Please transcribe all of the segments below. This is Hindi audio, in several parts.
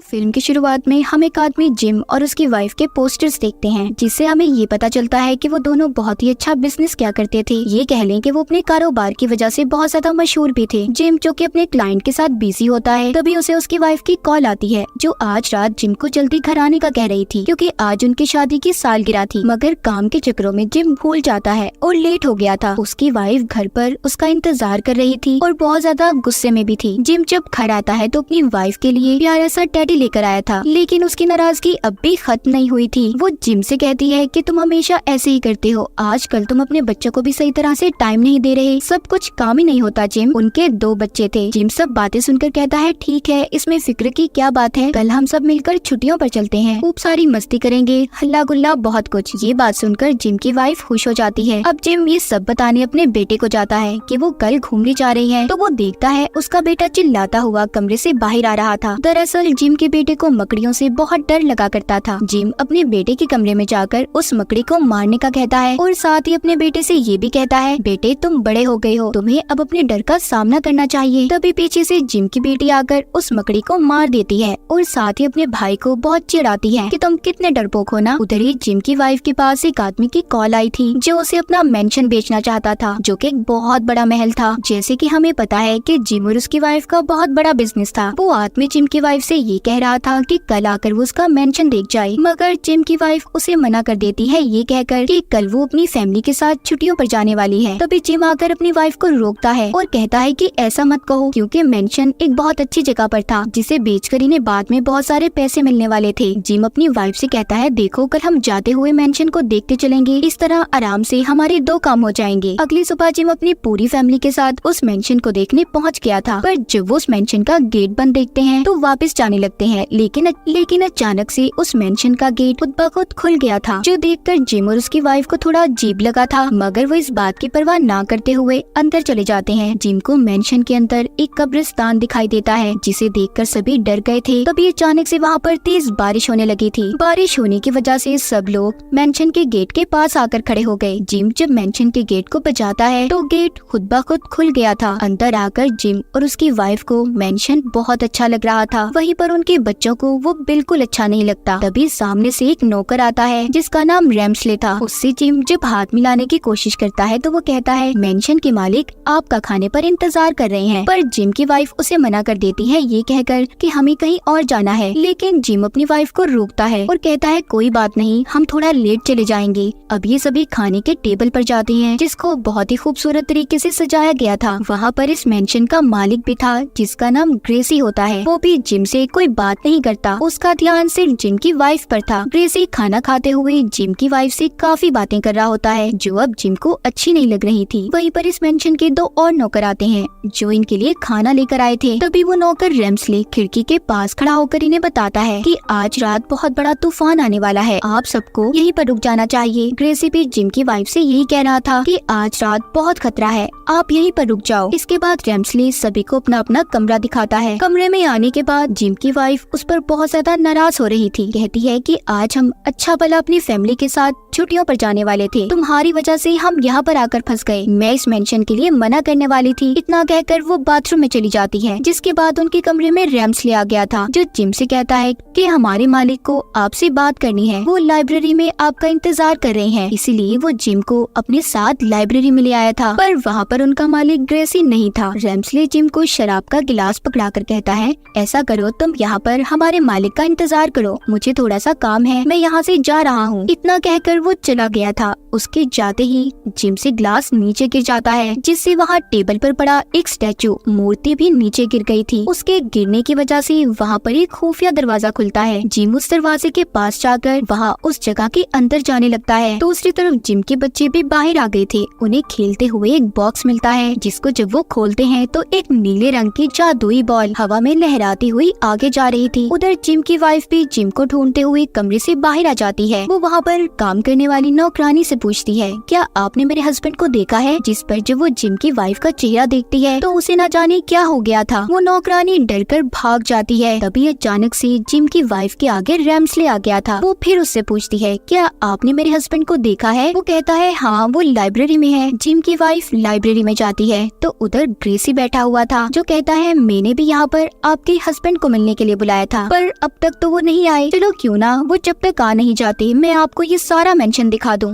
फिल्म की शुरुआत में हम एक आदमी जिम और उसकी वाइफ के पोस्टर्स देखते हैं, जिससे हमें ये पता चलता है कि वो दोनों बहुत ही अच्छा बिजनेस किया करते थे। ये कह लें कि वो अपने कारोबार की वजह से बहुत ज्यादा मशहूर भी थे। जिम जो कि अपने क्लाइंट के साथ बिजी होता है, तभी उसे उसकी वाइफ की कॉल आती है, जो आज रात जिम को जल्दी घर आने का कह रही थी, क्योंकि आज उनकी शादी की सालगिरह थी। मगर काम के चक्करों में जिम भूल जाता है और लेट हो गया था। उसकी वाइफ घर पर उसका इंतजार कर रही थी और बहुत ज्यादा गुस्से में भी थी। जिम जब घर आता है तो अपनी वाइफ के लिए प्यारा सा टेडी लेकर आया था, लेकिन उसकी नाराजगी अब भी खत्म नहीं हुई थी। वो जिम से कहती है कि तुम हमेशा ऐसे ही करते हो, आजकल तुम अपने बच्चों को भी सही तरह से टाइम नहीं दे रहे, सब कुछ काम ही नहीं होता। जिम, उनके 2 बच्चे थे। जिम सब बातें सुनकर कहता है ठीक है, इसमें फिक्र की क्या बात है, कल हम सब मिलकर छुट्टियों पर चलते हैं, खूब सारी मस्ती करेंगे, हल्ला गुल्ला बहुत कुछ। ये बात सुनकर जिम की वाइफ खुश हो जाती है। अब जिम ये सब बताने अपने बेटे को जाता है कि वो कल घूमने जा रही है, तो वो देखता है उसका बेटा चिल्लाता हुआ कमरे से बाहर आ रहा था। दरअसल जिम के बेटे को मकड़ियों से बहुत डर लगा करता था। जिम अपने बेटे के कमरे में जाकर उस मकड़ी को मारने का कहता है और साथ ही अपने बेटे से ये भी कहता है, बेटे तुम बड़े हो गए हो, तुम्हें अब अपने डर का सामना करना चाहिए। तभी पीछे से जिम की बेटी आकर उस मकड़ी को मार देती है और साथ ही अपने भाई को बहुत चिढ़ाती है कि तुम कितने डरपोक हो ना। उधर ही जिम की वाइफ के पास एक आदमी की कॉल आई थी, जो उसे अपना मेंशन बेचना चाहता था, जो कि एक बहुत बड़ा महल था। जैसे कि हमें पता है कि जिम और उसकी वाइफ का बहुत बड़ा बिजनेस था। वो आदमी जिम की वाइफ से ये कह रहा था कि कल आकर वो उसका मेंशन देख जाए, मगर जिम की वाइफ उसे मना कर देती है, ये कहकर कि कल वो अपनी फैमिली के साथ छुट्टियों पर जाने वाली है। तभी जिम आकर अपनी वाइफ को रोकता है और कहता है कि ऐसा मत कहो, क्योंकि मेंशन एक बहुत अच्छी जगह पर था, जिसे बेचकर इन्हें बाद में बहुत सारे पैसे मिलने वाले थे। जिम अपनी वाइफ से कहता है, देखो कल हम जाते हुए मेंशन को देखते चलेंगे, इस तरह आराम से हमारे 2 काम हो जाएंगे। अगली सुबह जिम अपनी पूरी फैमिली के साथ उस मेंशन को देखने पहुंच गया था, पर जब वो उस मेंशन का गेट बंद देखते हैं तो वापस जाने लगते हैं। लेकिन अचानक से उस मेंशन का गेट खुद ब खुद खुल गया था, जो देखकर जिम और उसकी वाइफ को थोड़ा अजीब लगा था, मगर वो इस बात की परवाह ना करते हुए अंदर चले जाते हैं। जिम को मेंशन के अंदर एक कब्रिस्तान दिखाई देता है, जिसे देखकर सभी डर गए थे। तभी अचानक से वहाँ पर तेज बारिश होने लगी थी। बारिश होने की वजह से सब लोग मेंशन के गेट के पास आकर खड़े हो गए। जिम जब मेंशन के गेट को बजाता है तो गेट खुद ब खुद खुल गया था। अंदर आकर जिम और उसकी वाइफ को मेंशन बहुत अच्छा लग रहा था, वहीं पर उनके बच्चों को वो बिल्कुल अच्छा नहीं लगता। तभी सामने से एक नौकर आता है, जिसका नाम रेम्सले था। उससे जिम जब हाथ मिलाने की कोशिश करता है तो वो कहता है, मेंशन के मालिक आपका खाने पर इंतजार कर रहे हैं। पर जिम की वाइफ उसे मना कर देती है, ये कहकर कि हमें कहीं और जाना है। लेकिन जिम अपनी वाइफ को रोकता है और कहता है, कोई बात नहीं, हम थोड़ा लेट चले जाएंगे। अब ये सभी खाने के टेबल पर जाते हैं, जिसको बहुत ही खूबसूरत तरीके से सजाया गया था। वहाँ पर इस मेंशन का मालिक भी था, जिसका नाम ग्रेसी होता है। वो भी जिम से कोई बात नहीं करता, उसका ध्यान सिर्फ जिम की वाइफ पर था। ग्रेसी खाना खाते हुए जिम की वाइफ से काफी बातें कर रहा होता है, जो अब जिम को अच्छी नहीं लग रही थी। वहीं पर इस मेंशन के 2 और नौकर आते हैं, जो इनके लिए खाना लेकर आए थे। तभी वो नौकर रेम्सले खिड़की के पास खड़ा होकर इन्हें बताता है कि आज रात बहुत बड़ा तूफान आने वाला है, आप सबको यहीं पर रुक जाना चाहिए। ग्रेसी भी जिम की वाइफ से यही कह रहा था कि आज रात बहुत खतरा है, आप यहीं पर रुक जाओ। इसके बाद रेम्सले सभी को अपना अपना कमरा दिखाता है। कमरे में आने के बाद जिम की वाइफ उस पर बहुत ज्यादा नाराज हो रही थी। कहती है कि आज हम अच्छा भला अपनी फैमिली के साथ छुट्टियों पर जाने वाले थे, तुम्हारी वजह से हम यहाँ पर आकर फंस गए। मैं इस मेंशन के लिए मना करने वाली थी। इतना कहकर वो बाथरूम में चली जाती है, जिसके बाद उनके कमरे में रेम्सले आ गया था, जो जिम से कहता है कि हमारे मालिक को आपसे बात करनी है, वो लाइब्रेरी में आपका इंतजार कर रहे हैं। इसीलिए वो जिम को अपने साथ लाइब्रेरी में ले आया था, पर वहाँ पर उनका मालिक ग्रेसी नहीं था। रेम्सले जिम को शराब का गिलास पकड़ाकर कहता है, ऐसा करो, तुम यहाँ पर हमारे मालिक का इंतजार करो, मुझे थोड़ा सा काम है, मैं यहाँ से जा रहा हूँ। इतना कहकर वो चला गया था। उसके जाते ही जिम से ग्लास नीचे गिर जाता है, जिससे वहाँ टेबल पर पड़ा एक स्टैचू मूर्ति भी नीचे गिर गई थी। उसके गिरने की वजह से वहाँ पर एक खुफिया दरवाजा खुलता है। जिम उस दरवाजे के पास जाकर वहाँ उस जगह के अंदर जाने लगता है। दूसरी तरफ जिम के बच्चे भी बाहर आ गए थे। उन्हें खेलते हुए एक बॉक्स मिलता है, जिसको जब वो खोलते हैं तो एक नीले रंग की जादुई बॉल हवा में लहराती हुई आगे जा रही थी। उधर जिम की वाइफ भी जिम को ढूंढते हुए कमरे से बाहर आ जाती है। वो वहाँ पर काम करने वाली नौकरानी से पूछती है, क्या आपने मेरे हस्बैंड को देखा है? जिस पर जब वो जिम की वाइफ का चेहरा देखती है तो उसे न जाने क्या हो गया था। वो नौकरानी डरकर भाग जाती है। तभी अचानक से जिम की वाइफ के आगे रेम्सले आ गया था। वो फिर उससे पूछती है, क्या आपने मेरे हस्बैंड को देखा है? वो कहता है, हाँ, वो लाइब्रेरी में है। जिम की वाइफ लाइब्रेरी में जाती है तो उधर ग्रेसी बैठा हुआ था, जो कहता है, मैंने भी यहाँ पर आपके हस्बैंड को मिलने के लिए बुलाया था, पर अब तक तो वो नहीं आए। चलो क्यों ना वो जब तक आ नहीं जाते मैं आपको ये सारा मेंशन दिखा दूं।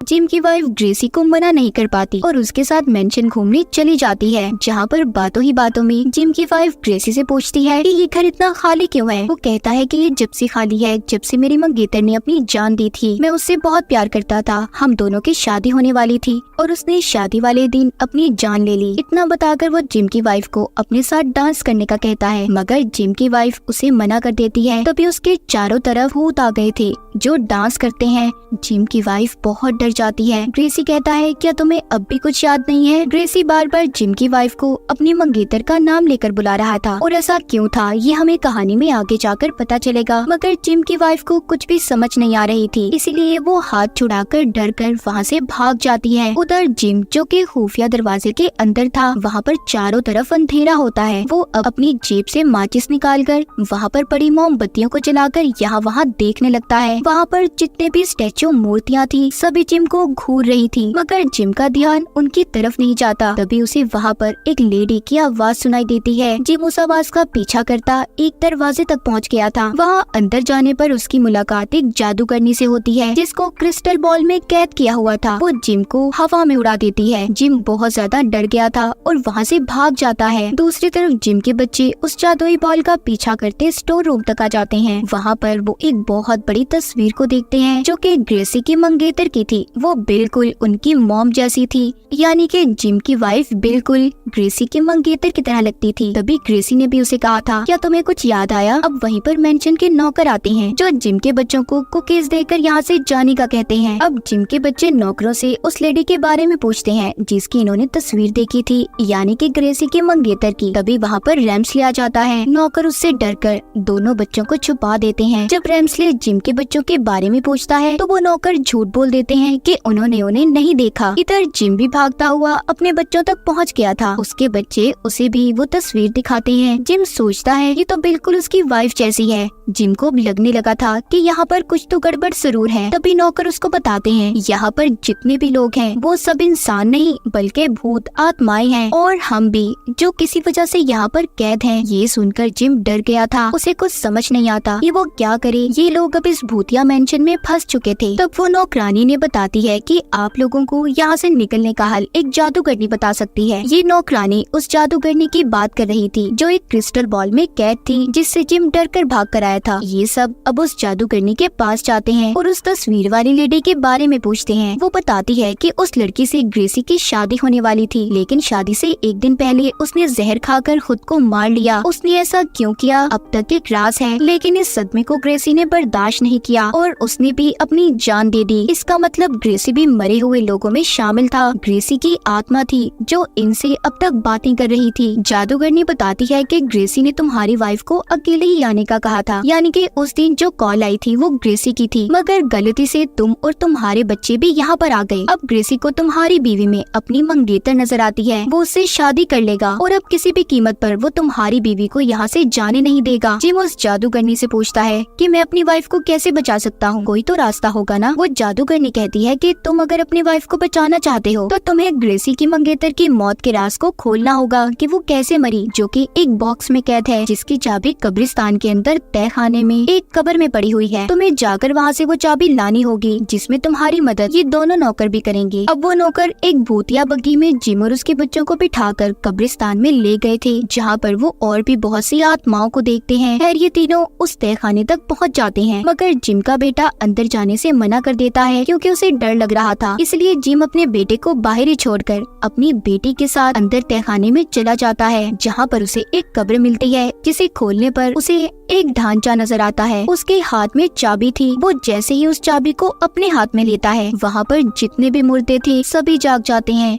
जिम की वाइफ ग्रेसी को मना नहीं कर पाती और उसके साथ मेंशन घूमने चली जाती है, जहाँ पर बातों ही बातों में जिम की वाइफ ग्रेसी से पूछती है कि ये घर इतना खाली क्यों है। वो कहता है कि ये जब से खाली है जब से मेरी मंगेतर ने अपनी जान दी थी। मैं उससे बहुत प्यार करता था, हम दोनों की शादी होने वाली थी और उसने शादी वाले दिन अपनी जान ले ली। इतना बताकर वो जिम की वाइफ को अपने साथ डांस करने का कहता है, मगर जिम की वाइफ उसे मना कर देती है। तभी उसके चारों तरफ भूत आ गए थे जो डांस करते हैं। जिम की वाइफ बहुत डर जाती है। ग्रेसी कहता है, क्या तुम्हें अब भी कुछ याद नहीं है? ग्रेसी बार बार जिम की वाइफ को अपनी मंगेतर का नाम लेकर बुला रहा था और ऐसा क्यों था ये हमें कहानी में आगे जाकर पता चलेगा। मगर जिम की वाइफ को कुछ भी समझ नहीं आ रही थी, इसीलिए वो हाथ छुड़ाकर डर कर वहाँ से भाग जाती है। उधर जिम, जो कि खुफिया दरवाजे के अंदर था, वहाँ पर चारों तरफ अंधेरा होता है। वो अपनी जेब से माचिस निकालकर वहाँ पर पड़ी मोमबत्तियों को जलाकर यहाँ वहाँ देखने लगता है। वहाँ पर जितने भी स्टैचू मूर्तियाँ थी सभी जिम को घूर रही थी, मगर जिम का ध्यान उनकी तरफ नहीं जाता। तभी उसे वहाँ पर एक लेडी की आवाज सुनाई देती है। जिम उस आवाज का पीछा करता एक दरवाजे तक पहुँच गया था। वहाँ अंदर जाने पर उसकी मुलाकात एक जादूगरनी से होती है जिसको क्रिस्टल बॉल में कैद किया हुआ था। वो जिम को हवा में उड़ा देती है। जिम बहुत ज्यादा डर गया था और वहाँ से भाग जाता है। दूसरी तरफ जिम के बच्चे उस जादुई बॉल का पीछा करते स्टोर रूम तक आ जाते हैं। वहाँ पर वो एक बहुत बड़ी तस्वीर को देखते हैं जो कि ग्रेसी की मंगेतर की थी। वो बिल्कुल उनकी मॉम जैसी थी, यानी कि जिम की वाइफ बिल्कुल ग्रेसी के मंगेतर की तरह लगती थी। तभी ग्रेसी ने भी उसे कहा था, क्या तुम्हें कुछ याद आया? अब वहीं पर मेंशन के नौकर आते हैं जो जिम के बच्चों को कुकीज देकर यहाँ से जाने का कहते हैं। अब जिम के बच्चे नौकरों से उस लेडी के बारे में पूछते हैं जिसकी इन्होंने तस्वीर देखी थी, यानी कि ग्रेसी के मंगेतर की। तभी वहाँ पर रेम्सले आ जाता है। नौकर उससे डरकर दोनों बच्चों को छुपा देते हैं। जब रेम्सले जिम के बच्चों के बारे में पूछता है तो वो नौकर झूठ बोल देते हैं कि उन्होंने उन्हें नहीं देखा। इधर जिम भी भागता हुआ अपने बच्चों तक पहुंच गया था। उसके बच्चे उसे भी वो तस्वीर दिखाते हैं। जिम सोचता है ये तो बिल्कुल उसकी वाइफ जैसी है। जिम को लगने लगा था कि यहाँ पर कुछ तो गड़बड़ जरूर है। तभी नौकर उसको बताते हैं, यहाँ पर जितने भी लोग हैं वो सब इंसान नहीं बल्कि भूत आत्माएं हैं और हम भी, जो किसी वजह से यहाँ पर कैद हैं। ये सुनकर जिम डर गया था। उसे कुछ समझ नहीं आता ये वो क्या करे। ये लोग अब इस भूतिया मेंशन में फंस चुके थे। तब वो नौकरानी ने बताती है कि आप लोगों को यहाँ से निकलने का हल एक जादूगरनी बता सकती है। ये नौकरानी उस जादूगरनी की बात कर रही थी जो एक क्रिस्टल बॉल में कैद थी, जिससे जिम डर कर भाग कर आया था। ये सब अब उस जादूगरनी के पास जाते हैं और उस तस्वीर वाली लेडी के बारे में पूछते हैं। वो बताती है कि उस लड़की से ग्रेसी की शादी होने वाली थी, लेकिन शादी से एक दिन पहले उसने जहर खाकर खुद को मार लिया। उसने ऐसा क्यों किया अब तक एक राज है, लेकिन इस सदमे को ग्रेसी ने बर्दाश्त नहीं किया और उसने भी अपनी जान दे दी। इसका मतलब ग्रेसी भी मरे हुए लोगों में शामिल था। ग्रेसी की आत्मा थी जो इनसे अब तक बातें कर रही थी। जादूगरनी बताती है कि ग्रेसी ने तुम्हारी वाइफ को अकेले ही आने का कहा था, यानी कि उस दिन जो कॉल आई थी वो ग्रेसी की थी, मगर गलती से तुम और तुम्हारे बच्चे भी यहाँ पर आ गए। अब ग्रेसी को तुम्हारी बीवी में अपनी मंगेतर नजर आती है। वो उससे शादी कर लेगा और अब किसी भी कीमत पर वो तुम्हारी बीवी को यहाँ से जाने नहीं देगा। जिम उस जादूगरनी से पूछता है कि मैं अपनी वाइफ को कैसे बचा सकता हूँ, कोई तो रास्ता होगा ना। वो जादूगरनी कहती है कि तुम अगर अपनी वाइफ को बचाना चाहते हो तो तुम्हें ग्रेसी की मंगेतर की मौत के राज को खोलना होगा कि वो कैसे मरी, जो कि एक बॉक्स में कैद है जिसकी चाबी कब्रिस्तान के अंदर तह खाने में एक कब्र में पड़ी हुई है। तुम्हें जाकर वहाँ से वो चाबी लानी होगी, जिसमें तुम्हारी मदद ये दोनों नौकर भी करेंगे। अब वो नौकर एक भूतिया बग्घी में जिम और उसके बच्चों को बिठाकर कब्रिस्तान में ले गए थे, जहाँ पर वो और भी बहुत सी आत्माओं को देखते हैं। खैर ये तीनों उस तह खाने तक पहुँच जाते हैं, मगर जिम का बेटा अंदर जाने से मना कर देता है क्योंकि उसे डर लग रहा था। इसलिए जिम अपने बेटे को बाहर ही छोड़कर अपनी बेटी के साथ अंदर तहखाने में चला जाता है, जहाँ पर उसे एक कब्र मिलती है जिसे खोलने पर उसे एक ढांचा नजर आता है। उसके हाथ में चाबी थी। वो जैसे ही उस चाबी को अपने हाथ में लेता है, वहाँ पर जितने भी मुर्दे थे सभी जाग जाते हैं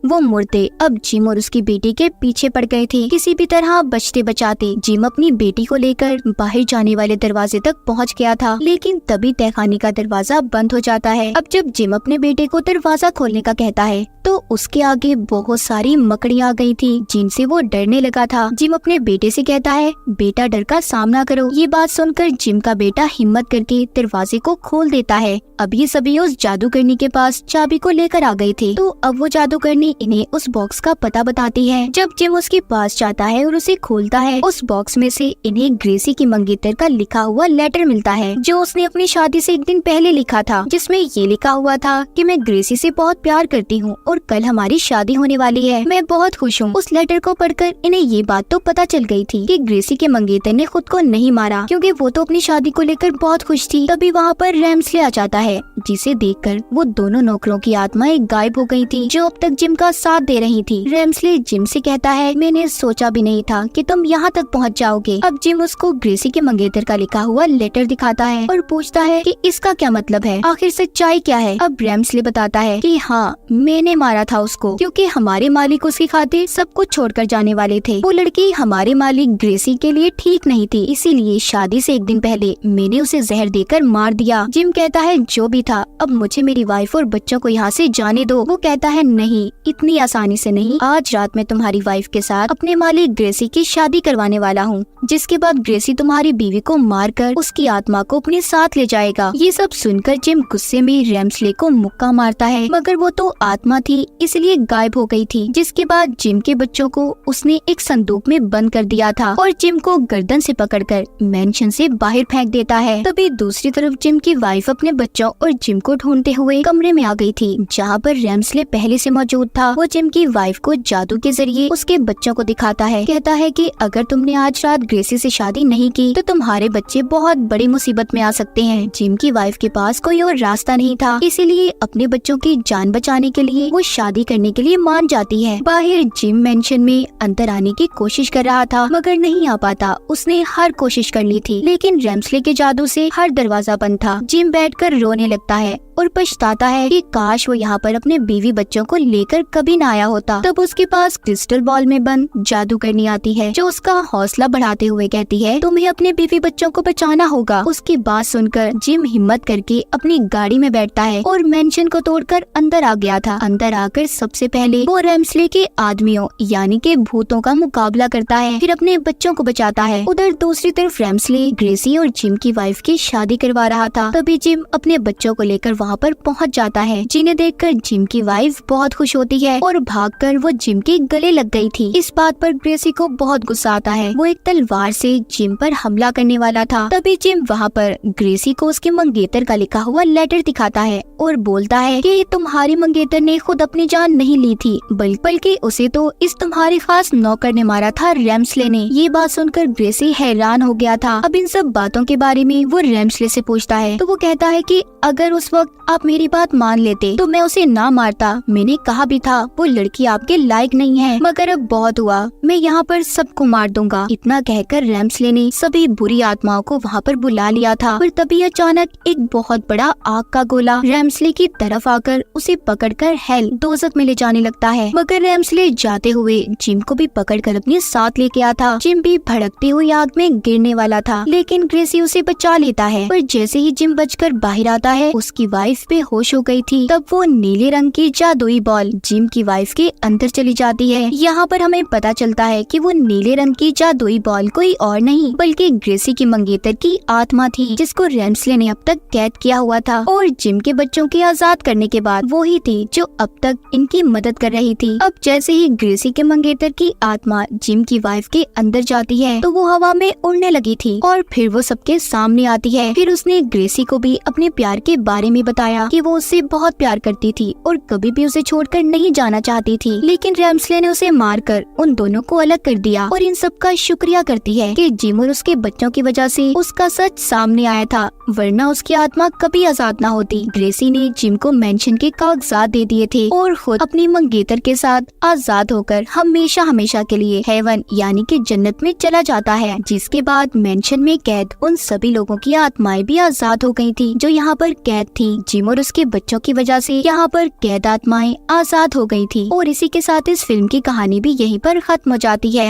वो मुड़ते अब जिम और उसकी बेटी के पीछे पड़ गए थे। किसी भी तरह बचते बचाते जिम अपनी बेटी को लेकर बाहर जाने वाले दरवाजे तक पहुंच गया था, लेकिन तभी तहखाने का दरवाजा बंद हो जाता है। अब जब जिम अपने बेटे को दरवाजा खोलने का कहता है तो उसके आगे बहुत सारी मकड़ियाँ आ गई थी, जिनसे वो डरने लगा था। जिम अपने बेटे से कहता है, बेटा डर का सामना करो। ये बात सुनकर जिम का बेटा हिम्मत करके दरवाजे को खोल देता है। अब ये सभी उस जादूगरनी के पास चाबी को लेकर आ गए थे, तो अब वो जादूगरनी इन्हें उस बॉक्स का पता बताती है। जब जिम उसके पास जाता है और उसे खोलता है, उस बॉक्स में से इन्हें ग्रेसी की मंगेतर का लिखा हुआ लेटर मिलता है, जो उसने अपनी शादी से एक दिन पहले लिखा था, जिसमें ये लिखा हुआ था कि मैं ग्रेसी से बहुत प्यार करती हूँ और कल हमारी शादी होने वाली है। मैं बहुत खुश हूँ। उस लेटर को पढ़कर इन्हें ये बात तो पता चल गई थी कि ग्रेसी के मंगेतर ने खुद को नहीं मारा, क्योंकि वो तो अपनी शादी को लेकर बहुत खुश थी। तभी वहाँ पर रैम्सले आ जाता है, जिसे देखकर वो दोनों नौकरों की आत्माएं गायब हो गई थी, जो अब तक जिम का साथ दे रही थी। रैम्सले जिम से कहता है, मैंने सोचा भी नहीं था कि तुम यहाँ तक पहुँच जाओगे। अब जिम उसको ग्रेसी के मंगेतर का लिखा हुआ लेटर दिखाता है और पूछता है कि इसका क्या मतलब है, आखिर सच्चाई क्या है। अब रैम्सले बताता है कि हाँ, मैंने मारा था उसको, क्योंकि हमारे मालिक उसकी खातिर सब कुछ छोड़कर जाने वाले थे। वो लड़की हमारे मालिक ग्रेसी के लिए ठीक नहीं थी, इसीलिए शादी से एक दिन पहले मैंने उसे जहर देकर मार दिया। जिम कहता है, जो भी था, अब मुझे मेरी वाइफ और बच्चों को यहाँ से जाने दो। वो कहता है, नहीं, इतनी आसानी से नहीं। आज रात मैं तुम्हारी वाइफ के साथ अपने मालिक ग्रेसी की शादी करवाने वाला हूँ, जिसके बाद ग्रेसी तुम्हारी बीवी को मारकर उसकी आत्मा को अपने साथ ले जाएगा। ये सब सुनकर जिम गुस्से में रैम्सले को मुक्का मारता है, मगर वो तो आत्मा थी, इसलिए गायब हो गई थी। जिसके बाद जिम के बच्चों को उसने एक संदूक में बंद कर दिया था और जिम को गर्दन से पकड़कर मेंशन से बाहर फेंक देता है। तभी दूसरी तरफ जिम की वाइफ अपने बच्चों और जिम को ढूंढते हुए कमरे में आ गई थी, जहाँ पर रैम्सले पहले से मौजूद था। वो जिम की वाइफ को जादू के जरिए उसके बच्चों को दिखाता है। कहता है कि अगर तुमने आज रात ग्रेसी से शादी नहीं की तो तुम्हारे बच्चे बहुत बड़ी मुसीबत में आ सकते हैं। जिम की वाइफ के पास कोई और रास्ता नहीं था, इसीलिए अपने बच्चों की जान बचाने के लिए वो शादी करने के लिए मान जाती है। बाहर जिम मेंशन में अंदर आने की कोशिश कर रहा था, मगर नहीं आ पाता। उसने हर कोशिश कर ली थी, लेकिन रैम्सले के जादू से हर दरवाजा बंद था। जिम बैठकर रोने लगता है और पछताता है कि काश वो यहाँ पर अपने बीवी बच्चों को लेकर कभी न आया होता। तब उसके पास क्रिस्टल बॉल में बंद जादूगरनी आती है, जो उसका हौसला बढ़ाते हुए कहती है, तुम्हें अपने बीवी बच्चों को बचाना होगा। उसकी बात सुनकर जिम हिम्मत करके अपनी गाड़ी में बैठता है और मेंशन को तोड़कर अंदर आ गया था। अंदर आकर सबसे पहले वो रैम्सले के आदमियों यानी के भूतों का मुकाबला करता है, फिर अपने बच्चों को बचाता है। उधर दूसरी तरफ रैम्सले ग्रेसी और जिम की वाइफ की शादी करवा रहा था। तभी जिम अपने बच्चों को लेकर वहाँ पर पहुँच जाता है, जिन्हें देखकर जिम की वाइफ बहुत खुश होती है और भागकर वो जिम के गले लग गई थी। इस बात पर ग्रेसी को बहुत गुस्सा आता है। वो एक तलवार से जिम पर हमला करने वाला था। तभी जिम वहाँ पर ग्रेसी को उसके मंगेतर का लिखा हुआ लेटर दिखाता है और बोलता है कि तुम्हारी मंगेतर ने खुद अपनी जान नहीं ली थी, बल्कि उसे तो इस तुम्हारे खास नौकर ने मारा था, रैम्सले ने। ये बात सुनकर ग्रेसी हैरान हो गया था। अब इन सब बातों के बारे में वो रैम्सले से पूछता है, तो वो कहता है कि अगर उस वक्त आप मेरी बात मान लेते तो मैं उसे ना मारता। मैंने कहा भी था वो लड़की आपके लायक नहीं है, मगर अब बहुत हुआ, मैं यहाँ पर सबको मार दूंगा। इतना कहकर रैम्सले ने सभी बुरी आत्माओं को वहाँ पर बुला लिया था। पर तभी अचानक एक बहुत बड़ा आग का गोला रैम्सले की तरफ आकर उसे पकड़कर हेल दोज़ख में ले जाने लगता है, मगर रैम्सले जाते हुए जिम को भी पकड़कर अपने साथ लेके आया था। जिम भी भड़कती हुई आग में गिरने वाला था, लेकिन ग्रेसी उसे बचा लेता है। पर जैसे ही जिम बचकर बाहर आता है, उसकी वाइफ बेहोश हो गई थी। तब वो नीले रंग की जादुई बॉल जिम की वाइफ के अंदर चली जाती है। यहाँ पर हमें पता चलता है कि वो नीले रंग की जादुई बॉल कोई और नहीं बल्कि ग्रेसी की मंगेतर की आत्मा थी, जिसको रैम्सले ने अब तक कैद किया हुआ था। और जिम के बच्चों के आजाद करने के बाद वो ही थी जो अब तक इनकी मदद कर रही थी। अब जैसे ही ग्रेसी के मंगेतर की आत्मा जिम की वाइफ के अंदर जाती है, तो वो हवा में उड़ने लगी थी और फिर वो सबके सामने आती है। फिर उसने ग्रेसी को भी अपने प्यार के बारे में बताया कि वो उससे बहुत प्यार करती थी और कभी भी उसे छोड़कर नहीं जाना चाहती थी, लेकिन रैम्सले ने उसे मारकर उन दोनों को अलग कर दिया। और इन सब का शुक्रिया करती है कि जिम और उसके बच्चों की वजह से उसका सच सामने आया था, वरना उसकी आत्मा कभी आजाद ना होती। ग्रेसी ने जिम को मेंशन के कागजात दे दिए थे और खुद अपनी मंगेतर के साथ आजाद होकर हमेशा हमेशा के लिए हेवन यानी कि जन्नत में चला जाता है। जिसके बाद मेंशन में कैद उन सभी लोगों की आत्माएं भी आजाद हो गई थी जो यहाँ पर कैद थी। जिम और उसके बच्चों की वजह से यहाँ पर कैद आत्माएं आजाद मौत हो गई थी। और इसी के साथ इस फिल्म की कहानी भी यहीं पर खत्म हो जाती है।